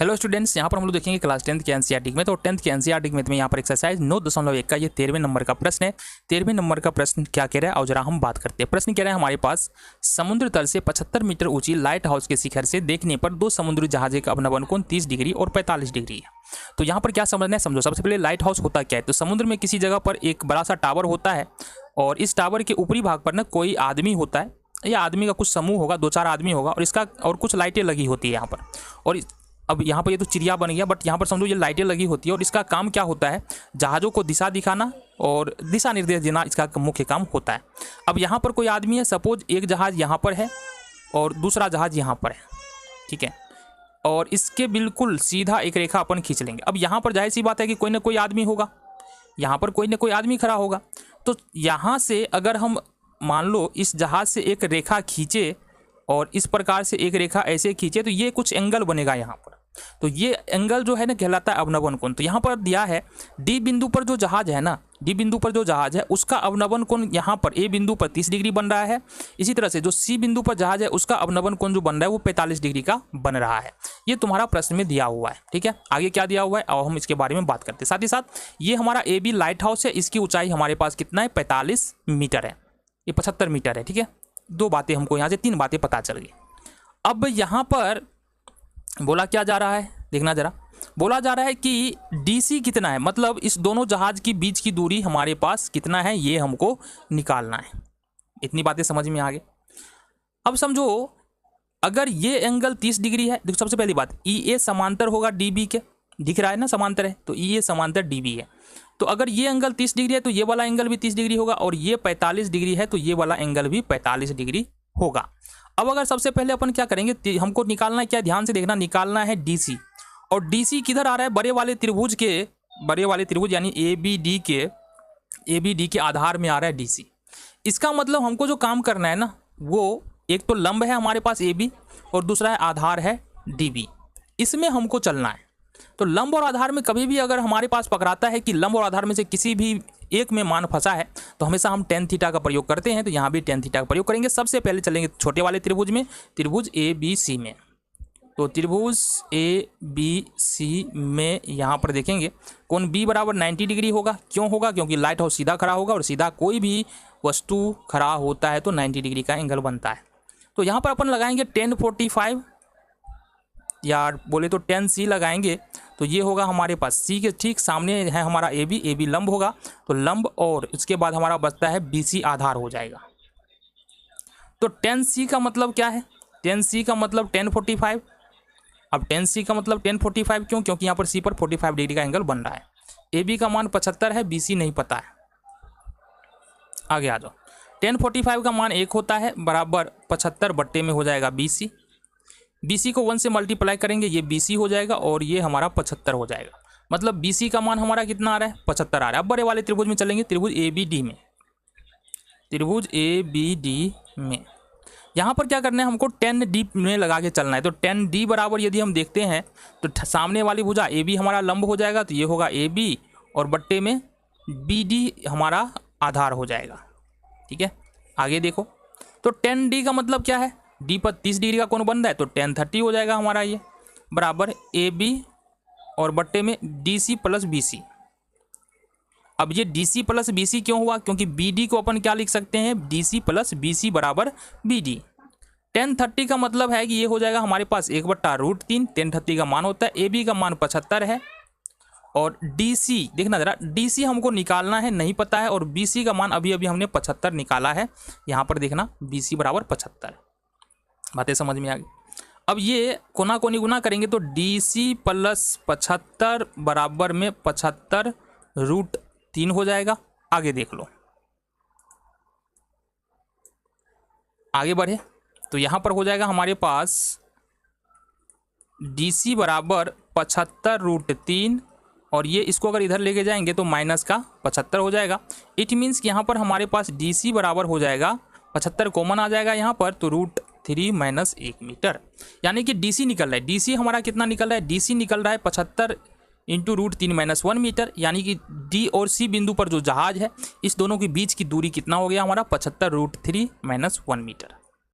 Hello students, यहाँ पर हम लोग देखेंगे क्लास 10th के एनसीईआरटी में। तो 10th के एनसीईआरटी में यहाँ पर एक्सरसाइज 9.1 का ये 13वें नंबर का प्रश्न है। 13वें नंबर का प्रश्न क्या कह रहा है और जरा हम बात करते हैं। प्रश्न कह रहा है हमारे पास समुद्र तल से 75 मीटर ऊंची लाइट हाउस के शिखर से देखने पर दो समुद्री जहाज़ों का अवनमन कोण 30 डिग्री और 45 डिग्री है। तो यहाँ पर क्या समझना है, समझो। सबसे पहले लाइट हाउस होता क्या है, तो समुद्र में किसी जगह पर एक बड़ा सा टावर होता है और इस टावर के ऊपरी भाग पर ना कोई आदमी होता है या आदमी का कुछ समूह होगा, 2-4 आदमी होगा और इसका और कुछ लाइटें लगी होती है यहाँ पर। और अब यहाँ पर ये तो चिड़िया बन गया, बट यहाँ पर समझो ये लाइटें लगी होती है और इसका काम क्या होता है, जहाज़ों को दिशा दिखाना और दिशा निर्देश देना इसका मुख्य काम होता है। अब यहाँ पर कोई आदमी है, सपोज एक जहाज़ यहाँ पर है और दूसरा जहाज़ यहाँ पर है, ठीक है, और इसके बिल्कुल सीधा एक रेखा अपन खींच लेंगे। अब यहाँ पर जाहिर सी बात है कि कोई ना कोई आदमी होगा, यहाँ पर कोई ना कोई आदमी खड़ा होगा। तो यहाँ से अगर हम मान लो इस जहाज़ से एक रेखा खींचे और इस प्रकार से एक रेखा ऐसे खींचे तो ये कुछ एंगल बनेगा यहाँ पर। तो ये एंगल जो है ना कहलाता है अवनमन कोण। तो यहाँ पर दिया है डी बिंदु पर जो जहाज है ना, डी बिंदु पर जो जहाज है उसका अवनमन कोण यहाँ पर ए बिंदु पर 30 डिग्री बन रहा है। इसी तरह से जो सी बिंदु पर जहाज है उसका अवनमन कोण जो बन रहा है वो 45 डिग्री का बन रहा है। ये तुम्हारा प्रश्न में दिया हुआ है, ठीक है। आगे क्या दिया हुआ है और हम इसके बारे में बात करते हैं। साथ ही साथ ये हमारा ए बी लाइट हाउस है, इसकी ऊंचाई हमारे पास कितना है, 45 मीटर है, ये 75 मीटर है, ठीक है। दो बातें हमको यहाँ से 3 बातें पता चल गई। अब यहाँ पर बोला क्या जा रहा है, देखना जरा। बोला जा रहा है कि डीसी कितना है, मतलब इस दोनों जहाज के बीच की दूरी हमारे पास कितना है ये हमको निकालना है। इतनी बातें समझ में आ गई। अब समझो अगर ये एंगल 30 डिग्री है, देखो सबसे पहली बात ई ए समांतर होगा डी बी के, दिख रहा है ना समांतर है, तो ई ए समांतर डी बी है। तो अगर ये एंगल 30 डिग्री है तो ये वाला एंगल भी 30 डिग्री होगा और ये 45 डिग्री है तो ये वाला एंगल भी 45 डिग्री होगा। अब अगर सबसे पहले अपन क्या करेंगे, हमको निकालना है क्या, ध्यान से देखना, निकालना है डीसी। और डीसी किधर आ रहा है, बड़े वाले त्रिभुज यानी ए बी डी के आधार में आ रहा है डीसी। इसका मतलब हमको जो काम करना है ना, वो एक तो लंब है हमारे पास ए बी और दूसरा है आधार है डी बी, इसमें हमको चलना है। तो लंब और आधार में कभी भी अगर हमारे पास पकड़ाता है कि लंब और आधार में से किसी भी एक में मान फंसा है तो हमेशा हम tan थीटा का प्रयोग करते हैं। तो यहाँ भी tan थीटा का प्रयोग करेंगे। सबसे पहले चलेंगे छोटे वाले त्रिभुज में, त्रिभुज ए बी सी में। तो त्रिभुज ए बी सी में यहाँ पर देखेंगे कोण बी बराबर 90 डिग्री होगा। क्यों होगा, क्योंकि लाइट हाउस सीधा खड़ा होगा और सीधा कोई भी वस्तु खड़ा होता है तो 90 डिग्री का एंगल बनता है। तो यहाँ पर अपन लगाएंगे tan 45 या बोले तो tan सी लगाएंगे। तो ये होगा हमारे पास सी के ठीक सामने है हमारा ए बी लंब होगा, तो लंब और इसके बाद हमारा बचता है बी सी आधार हो जाएगा। तो tan सी का मतलब क्या है, tan सी का मतलब tan 45। अब tan सी का मतलब tan 45 क्यों, क्योंकि यहाँ पर सी पर 45 डिग्री का एंगल बन रहा है। ए बी का मान 75 है, बी सी नहीं पता है। आगे आ जाओ। tan 45 का मान 1 होता है, बराबर 75 बट्टे में हो जाएगा बी सी। BC को 1 से मल्टीप्लाई करेंगे, ये BC हो जाएगा और ये हमारा 75 हो जाएगा। मतलब BC का मान हमारा कितना आ रहा है, 75 आ रहा है। अब बड़े वाले त्रिभुज में चलेंगे, त्रिभुज ABD में। त्रिभुज ABD में यहाँ पर क्या करना है, हमको tan D में लगा के चलना है। तो tan D बराबर यदि हम देखते हैं तो सामने वाली भुजा AB हमारा लंब हो जाएगा, तो ये होगा AB और बट्टे में BD हमारा आधार हो जाएगा, ठीक है। आगे देखो, तो tan D का मतलब क्या है, डी पर 30 डिग्री का कोण बन रहा है तो tan 30 हो जाएगा हमारा, ये बराबर ए बी और बट्टे में D C plus B C. अब ये D C plus B C क्यों हुआ, क्योंकि बी डी को अपन क्या लिख सकते हैं, D C plus B C बराबर बी डी। tan 30 का मतलब है कि ये हो जाएगा हमारे पास 1/√3। tan 30 का मान होता है, ए बी का मान 75 है और डी सी देखना जरा, डी सी हमको निकालना है, नहीं पता है, और बी सी का मान अभी अभी हमने 75 निकाला है। यहाँ पर देखना बी सी बराबर 75, बातें समझ में आ गई। अब ये कोना कोनी गुना करेंगे तो DC प्लस 75 बराबर में 75√3 हो जाएगा। आगे देख लो, आगे बढ़े तो यहाँ पर हो जाएगा हमारे पास DC बराबर 75√3 और ये इसको अगर इधर लेके जाएंगे तो माइनस का 75 हो जाएगा। इट मीन्स कि यहाँ पर हमारे पास DC बराबर हो जाएगा 75, कॉमन आ जाएगा यहाँ पर, तो √3 - 1 मीटर, यानी कि DC निकल रहा है। DC हमारा कितना निकल रहा है, DC निकल रहा है 75 × √3 - 1 मीटर, यानी कि D और C बिंदु पर जो जहाज है इस दोनों के बीच की दूरी कितना हो गया हमारा, 75 √3 - 1 मीटर।